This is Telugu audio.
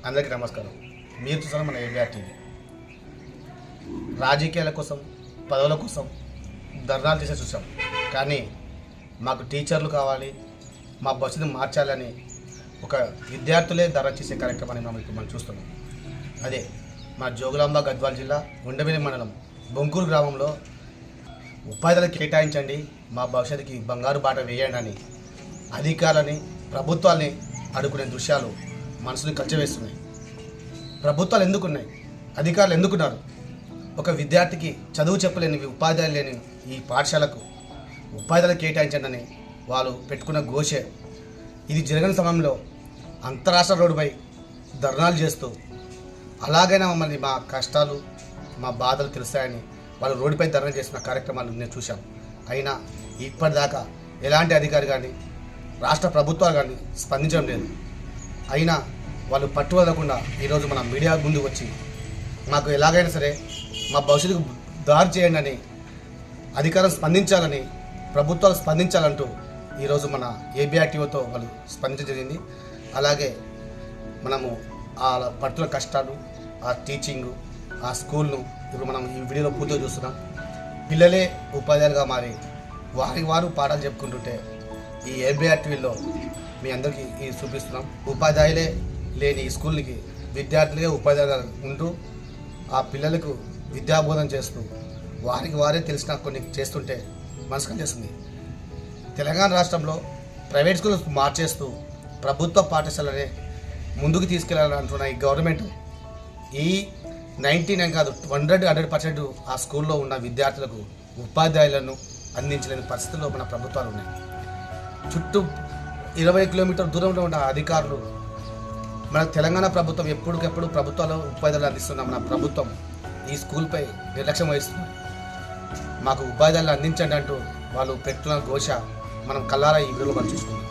అందరికీ నమస్కారం. మీరు చూసారు మన ఏబిఆర్ టీవీ. రాజకీయాల కోసం, పదవుల కోసం ధర్నాలు చేసే చూసాం. కానీ మాకు టీచర్లు కావాలి, మా భవిష్యత్తు మార్చాలని ఒక విద్యార్థులే ధర్నా చేసే కార్యక్రమాన్ని మనం చూస్తున్నాం. అదే మా జోగులాంబ గద్వాల జిల్లా ఉండవెల్లి మండలం బొంకూరు గ్రామంలో ఉపాధ్యాయులకు కేటాయించండి, మా భవిష్యత్తుకి బంగారు బాట వేయండి అని అధికారులని, ప్రభుత్వాన్ని అడుగునే దృశ్యాలు మనసుని కలిచివేస్తున్నాయి. ప్రభుత్వాలు ఎందుకున్నాయి, అధికారులు ఎందుకున్నారు? ఒక విద్యార్థికి చదువు చెప్పలేని, ఉపాధ్యాయులు లేని ఈ పాఠశాలకు ఉపాధ్యాయులు కేటాయించండి అని వాళ్ళు పెట్టుకున్న ఘోషే. ఇది జరగని సమయంలో అంతరాష్ట్ర రోడ్డుపై ధర్నాలు చేస్తూ అలాగైనా మమ్మల్ని మా కష్టాలు, మా బాధలు తెలుస్తాయని వాళ్ళు రోడ్డుపై ధర్నా చేసిన కార్యక్రమాలు నేను చూశాం. అయినా ఇప్పటిదాకా ఎలాంటి అధికారి కానీ, రాష్ట్ర ప్రభుత్వాలు కానీ స్పందించడం లేదు. అయినా వాళ్ళు పట్టు వదలకుండా ఈరోజు మన మీడియా ముందుకు వచ్చి మాకు ఎలాగైనా సరే మా భవిష్యత్తుకు దారి చేయండి అని, అధికారం స్పందించాలని, ప్రభుత్వాలు స్పందించాలంటూ ఈరోజు మన ఏబిఆర్ టీవీతో వాళ్ళు స్పందించడం జరిగింది. అలాగే మనము ఆ పట్టుల కష్టాలు, ఆ టీచింగు, ఆ స్కూల్ను ఇప్పుడు మనం ఈ వీడియోలో పూర్తిగా చూస్తున్నాం. పిల్లలే ఉపాధ్యాయులుగా మారి వారికి వారు పాఠాలు చెప్పుకుంటుంటే ఈ ఏబిఆర్ టీవీలో మీ అందరికీ ఇది చూపిస్తున్నాం. ఉపాధ్యాయులే లేని ఈ స్కూల్కి విద్యార్థులే ఉపాధ్యాయులుగా ఉంటూ ఆ పిల్లలకు విద్యాబోధన చేస్తూ వారికి వారే తెలిసిన కొన్ని చేస్తుంటే మనసు చేస్తుంది. తెలంగాణ రాష్ట్రంలో ప్రైవేట్ స్కూల్ మార్చేస్తూ ప్రభుత్వ పాఠశాలనే ముందుకు తీసుకెళ్లాలని అంటున్న ఈ గవర్నమెంట్ ఈ 99 కాదు 100% ఆ స్కూల్లో ఉన్న విద్యార్థులకు ఉపాధ్యాయులను అందించలేని పరిస్థితుల్లో మన ప్రభుత్వాలు ఉన్నాయి. చుట్టూ 20 కిలోమీటర్ల దూరంలో ఉన్న అధికారులు, మన తెలంగాణ ప్రభుత్వం ఎప్పటికెప్పుడు ప్రభుత్వాలు ఉపాధ్యాయులు అందిస్తున్న మన ప్రభుత్వం ఈ స్కూల్పై నిర్లక్ష్యం వహిస్తుంది. మాకు ఉపాధ్యాయులు అందించండి అంటూ వాళ్ళు పెట్టున్న ఘోష మనం కల్లారా ఈ వీడియోలో మనం చూసుకున్నాం.